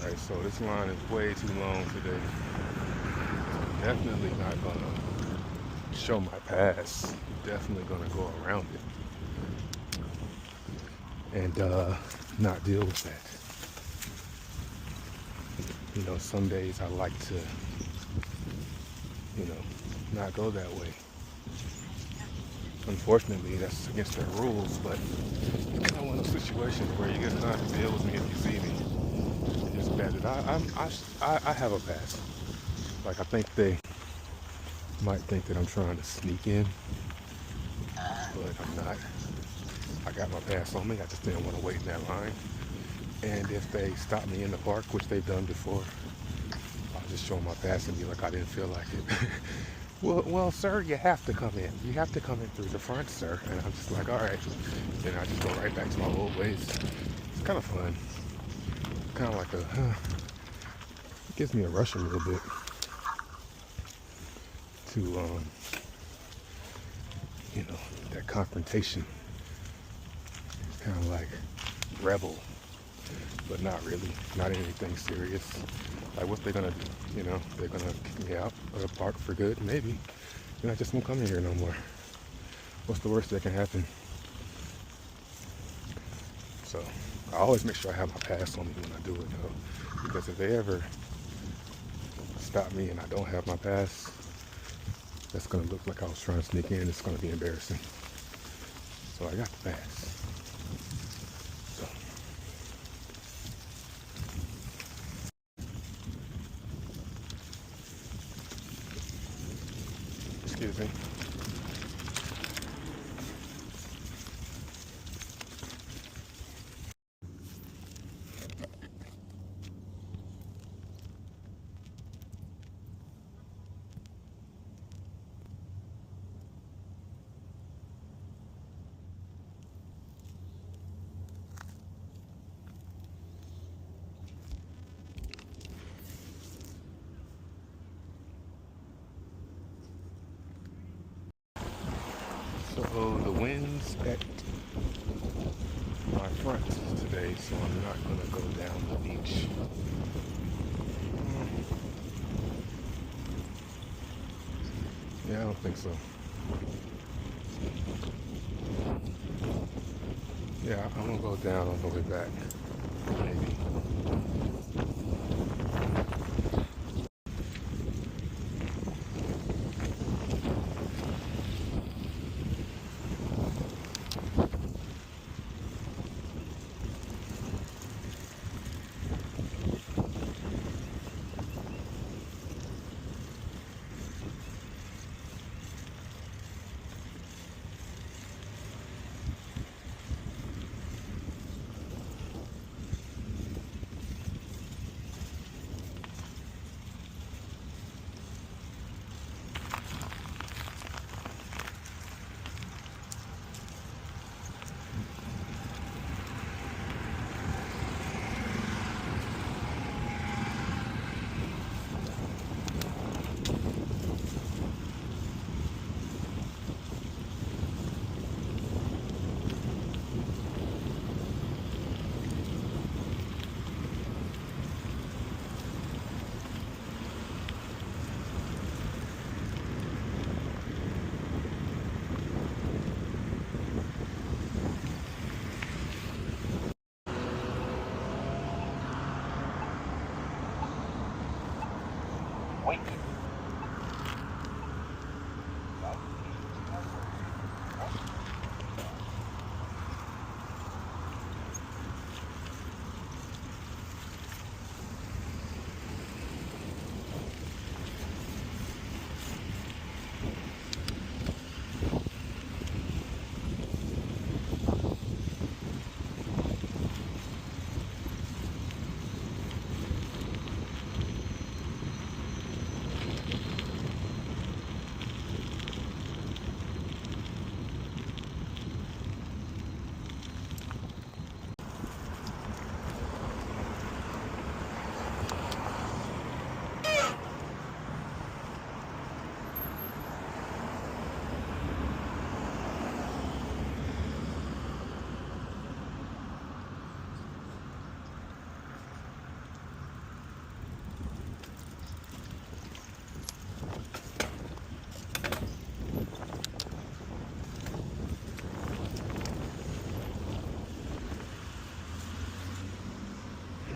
Alright, so this line is way too long today. Definitely not gonna show my pass. Definitely gonna go around it and not deal with that. You know, some days I like to, you know, not go that way. Unfortunately, that's against their rules, but it's kind of one of those situations where you get time to deal with me if you see me. It's better. I have a pass. Like, I think they might think that I'm trying to sneak in, but I'm not. I got my pass on me. I just didn't want to wait in that line. And if they stop me in the park, which they've done before, I'll just show them my pass and be like, I didn't feel like it. Well, sir, you have to come in. You have to come in through the front, sir. And I'm just like, all right. Then I just go right back to my old ways. It's kind of fun. Kind of like it gives me a rush a little bit to, that confrontation. Kind of like rebel, but not really. Not anything serious. Like, what's they gonna do? They're gonna kick me out of the park for good, maybe. And I just won't come in here no more. What's the worst that can happen? So I always make sure I have my pass on me when I do it, though, because if they ever stop me and I don't have my pass, that's gonna look like I was trying to sneak in. It's gonna be embarrassing. So I got the pass. So excuse me. So the wind's at my front today, so I'm not gonna go down the beach. Yeah, I don't think so. Yeah, I'm gonna go down on the way back. Maybe.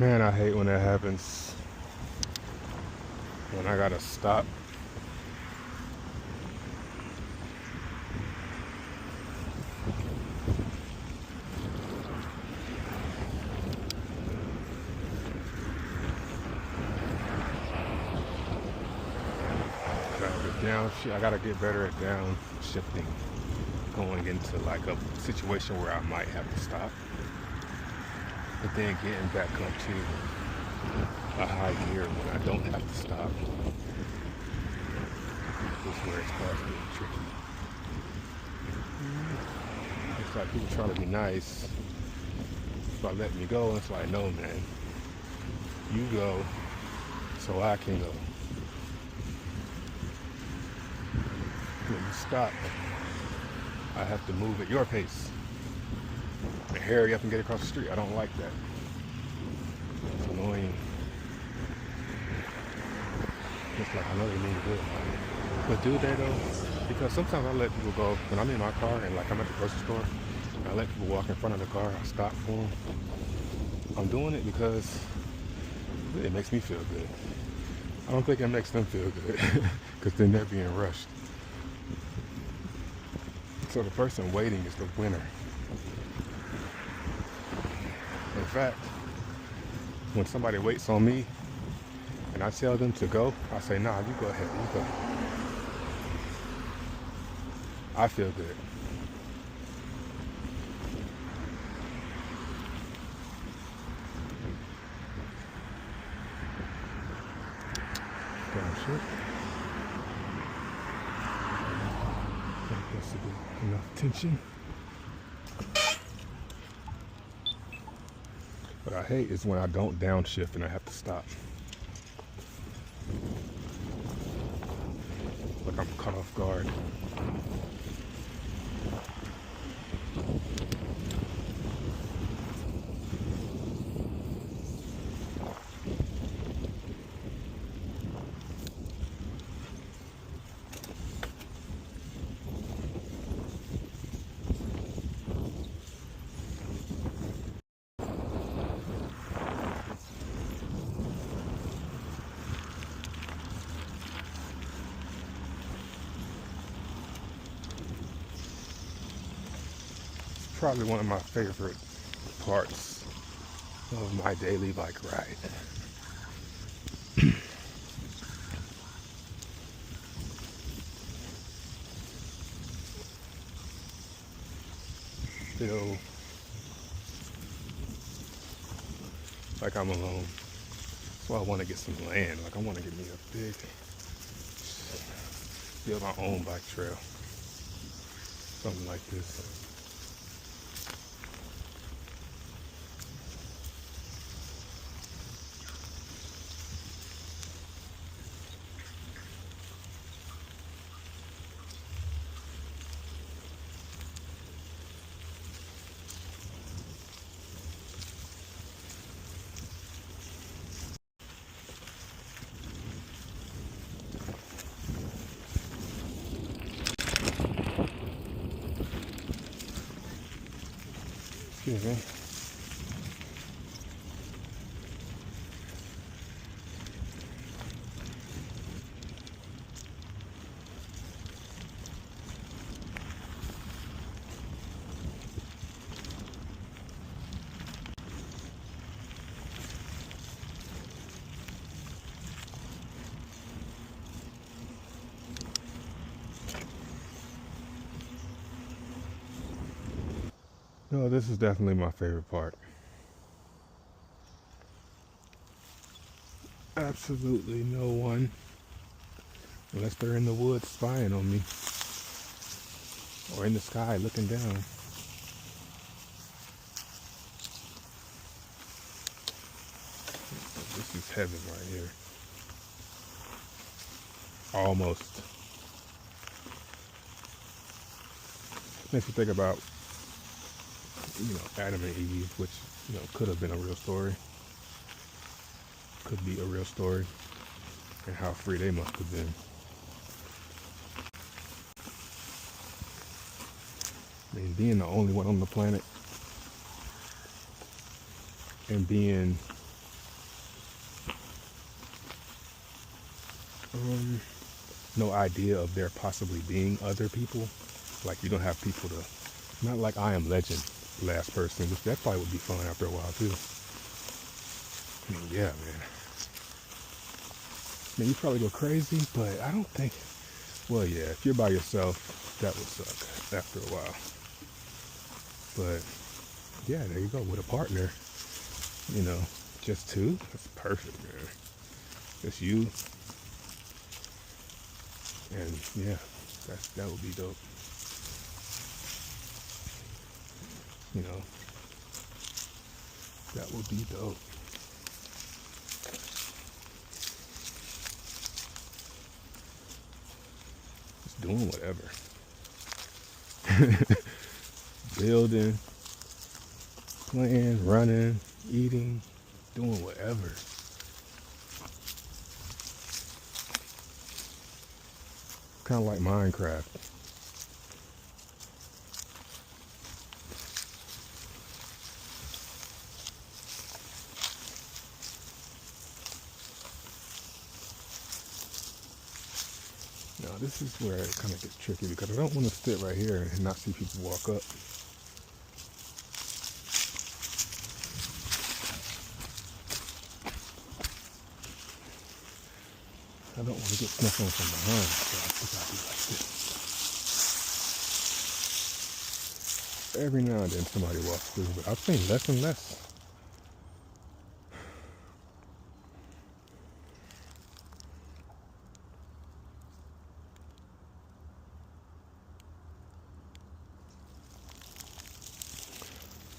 Man, I hate when that happens. When I gotta stop. I gotta get better at downshifting. Going into like a situation where I might have to stop. But then getting back up to a high gear when I don't have to stop. This is where it starts getting tricky. It's like people trying to be nice by letting me go. It's like, no, man. You go so I can go. When you stop, I have to move at your pace. And hurry up and get across the street. I don't like that. It's annoying. It's like, I know they mean good. But do they though? Because sometimes I let people go when I'm in my car and like I'm at the grocery store. I let people walk in front of the car. I stop for them. I'm doing it because it makes me feel good. I don't think it makes them feel good because then they're being rushed. So the person waiting is the winner. In fact, when somebody waits on me and I tell them to go, I say, nah, you go ahead, you go. I feel good. Shit. I think that's enough tension. What I hate is when I don't downshift and I have to stop. Like I'm caught off guard. Probably one of my favorite parts of my daily bike ride. Feel like I'm alone. So I want to get some land. Like I want to get me a big, build my own bike trail. Something like this. Excuse me. No, this is definitely my favorite part. Absolutely no one, unless they're in the woods spying on me, or in the sky looking down. This is heaven right here. Almost. Makes me think about, Adam and Eve, which, could have been a real story. Could be a real story. And how free they must have been. I mean, being the only one on the planet and being no idea of there possibly being other people. Like you don't have people to, not like I Am Legend, last person, which that probably would be fun after a while too. I mean, yeah, man. I mean, you probably go crazy, but I don't think, well, yeah, if you're by yourself, that would suck after a while. But yeah, there you go, with a partner, you know, just two, that's perfect, man. Just you, and yeah, that would be dope. You know, that would be dope. Just doing whatever. Building, playing, running, eating, doing whatever. Kind of like Minecraft. Now this is where it kind of gets tricky because I don't want to sit right here and not see people walk up. I don't want to get snuffed on from behind, so I think I'll be like this. Every now and then somebody walks through, but I've seen less and less.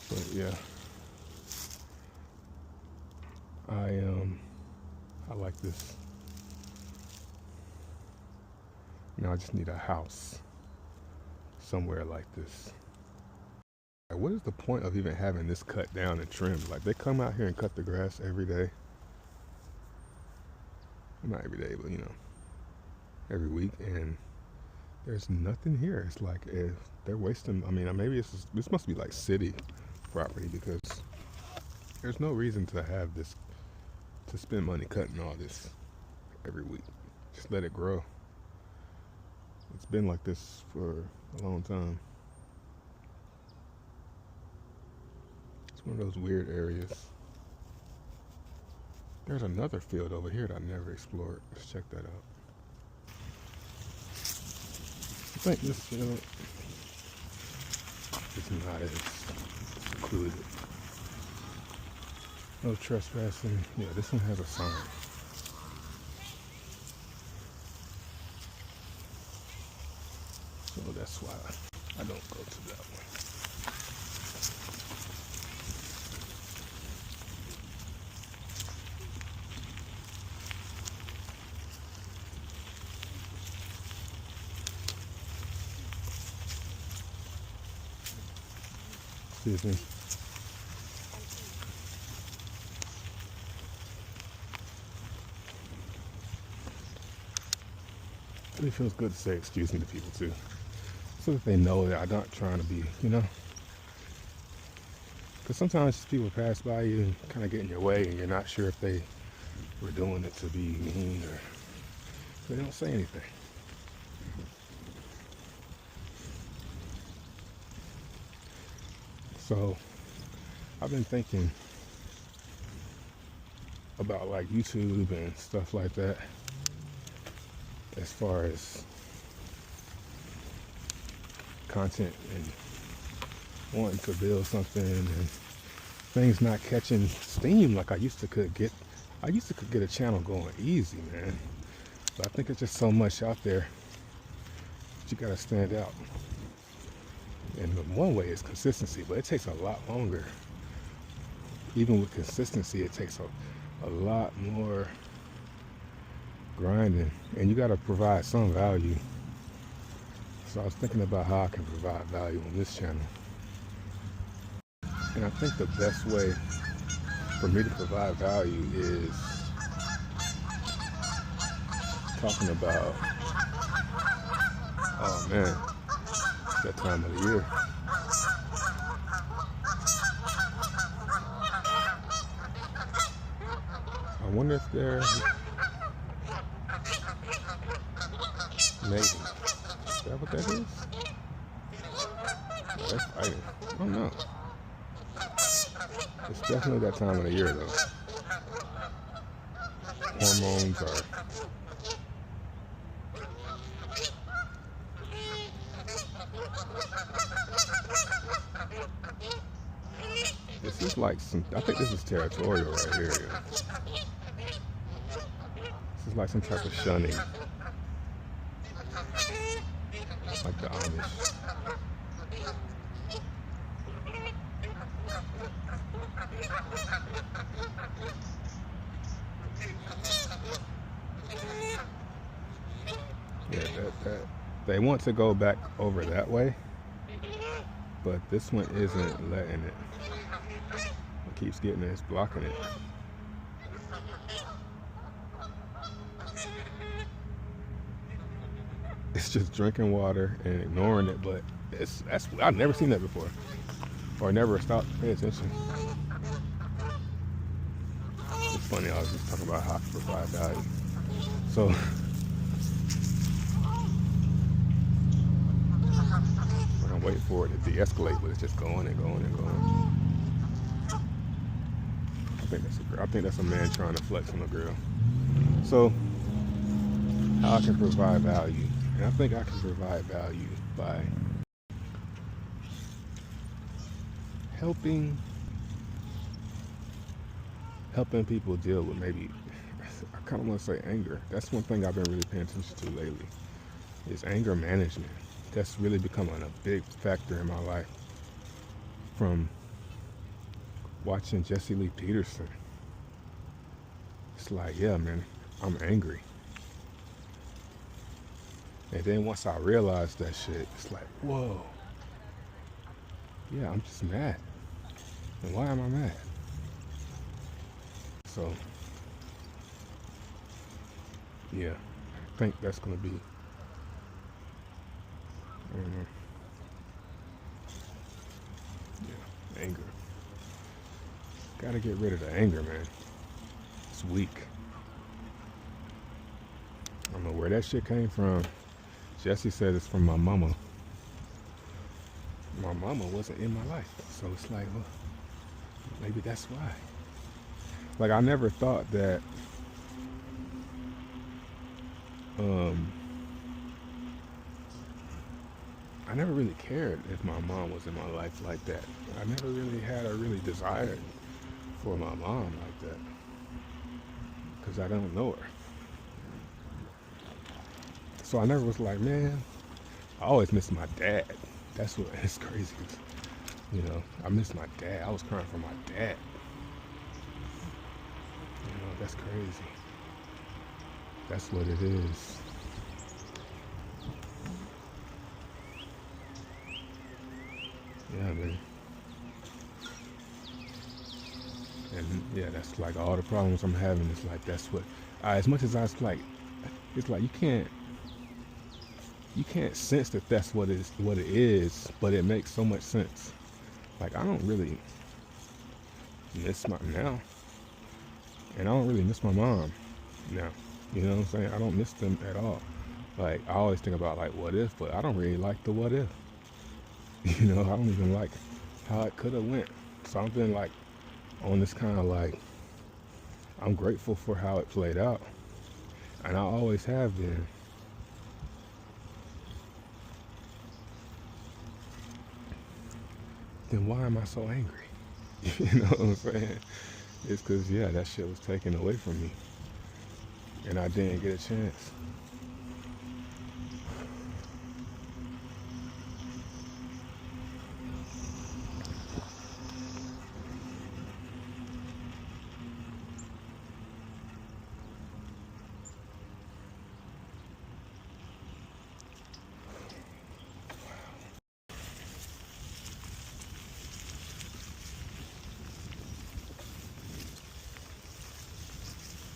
But yeah, I like this. Now I just need a house somewhere like this. Like, what is the point of even having this cut down and trimmed? Like they come out here and cut the grass every day. Not every day, but you know, every week, and there's nothing here. It's like if they're wasting. I mean, maybe this must be like city property because there's no reason to have this, to spend money cutting all this every week. Just let it grow. It's been like this for a long time. It's one of those weird areas. There's another field over here that I never explored. Let's check that out. I think this field is not as secluded. No trespassing. Yeah, this one has a sign. So that's why I don't go to that one. Excuse me. It feels good to say excuse me to people too, so that they know that I'm not trying to be, you know. Because sometimes people pass by you and kind of get in your way, and you're not sure if they were doing it to be mean or they don't say anything. So I've been thinking about like YouTube and stuff like that, as far as content and wanting to build something and things not catching steam like I used to could get. I used to could get a channel going easy, man. But I think there's just so much out there that you gotta stand out. And one way is consistency, but it takes a lot longer. Even with consistency, it takes a lot more grinding, and you got to provide some value. So I was thinking about how I can provide value on this channel, and I think the best way for me to provide value is talking about, oh man, it's that time of the year. I wonder if they're Maybe. Is that what that is? Oh, they're fighting. I don't know. It's definitely that time of the year though. Hormones are. This is like some. I think this is territorial right here. Yeah. This is like some type of shunning, like the Amish. Yeah, that they want to go back over that way, but this one isn't letting it. It keeps getting it, it's blocking it. It's just drinking water and ignoring it, but that's I've never seen that before, or never stopped to pay attention. It's funny, I was just talking about how to provide value. So we're gonna wait for it to de-escalate, but it's just going and going and going. I think that's a man trying to flex on a girl. So how I can provide value, and I think I can provide value by helping people deal with maybe, I kind of want to say anger. That's one thing I've been really paying attention to lately, is anger management. That's really becoming a big factor in my life from watching Jesse Lee Peterson. It's like, yeah, man, I'm angry. And then once I realized that shit, it's like, whoa, yeah, I'm just mad. And why am I mad? So, yeah, I think that's gonna be, I don't know, yeah, anger. Gotta get rid of the anger, man. It's weak. I don't know where that shit came from. Jesse said it's from my mama. My mama wasn't in my life, so it's like, well, maybe that's why. Like, I never thought that I never really cared if my mom was in my life like that. I never really had a really desire for my mom like that, because I don't know her. So I never was like, man, I always miss my dad. That's what it's crazy. You know, I miss my dad. I was crying for my dad. You know, that's crazy. That's what it is. Yeah, man. And yeah, that's like all the problems I'm having. It's like, that's what, as much as I was like, it's like you can't sense that that's what it is, but it makes so much sense. Like, I don't really miss my now, and I don't really miss my mom now. You know what I'm saying? I don't miss them at all. Like, I always think about like what if, but I don't really like the what if. You know, I don't even like how it could have went. So I've been like on this kind of like, I'm grateful for how it played out, and I always have been. Then why am I so angry? You know what I'm saying? It's because, yeah, that shit was taken away from me, and I didn't get a chance.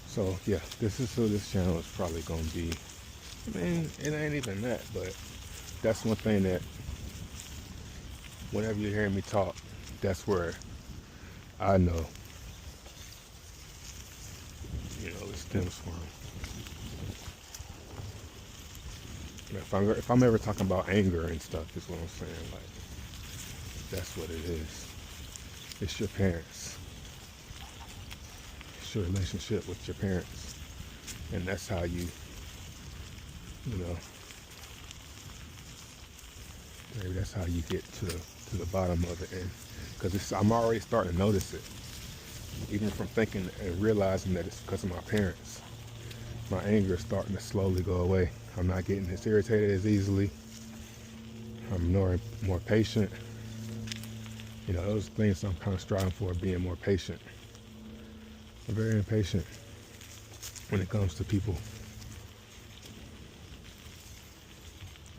So yeah, this channel is probably gonna be, I mean, it ain't even that, but that's one thing that whenever you hear me talk, that's where I know, you know, it stems from. If I'm ever talking about anger and stuff, is what I'm saying. Like that's what it is. It's your parents. It's your relationship with your parents, and that's how you know, maybe that's how you get to the bottom of it. And because I'm already starting to notice it, even from thinking and realizing that it's because of my parents. My anger is starting to slowly go away. I'm not getting as irritated as easily. I'm more patient. You know, those things I'm kind of striving for, being more patient. I'm very impatient when it comes to people.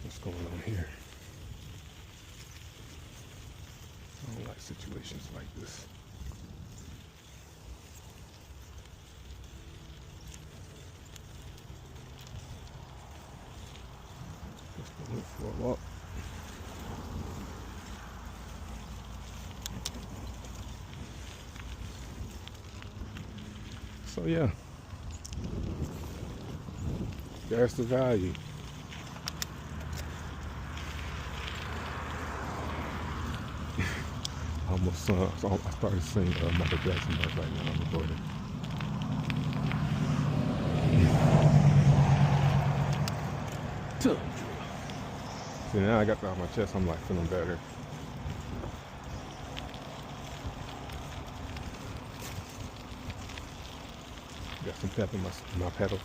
What's going on here? I don't like situations like this. Just went for a walk. So yeah, that's the value. I started singing Michael Jackson right now. I'm recording. See, now I got that on my chest. I'm like feeling better. Got some pep in my pedal.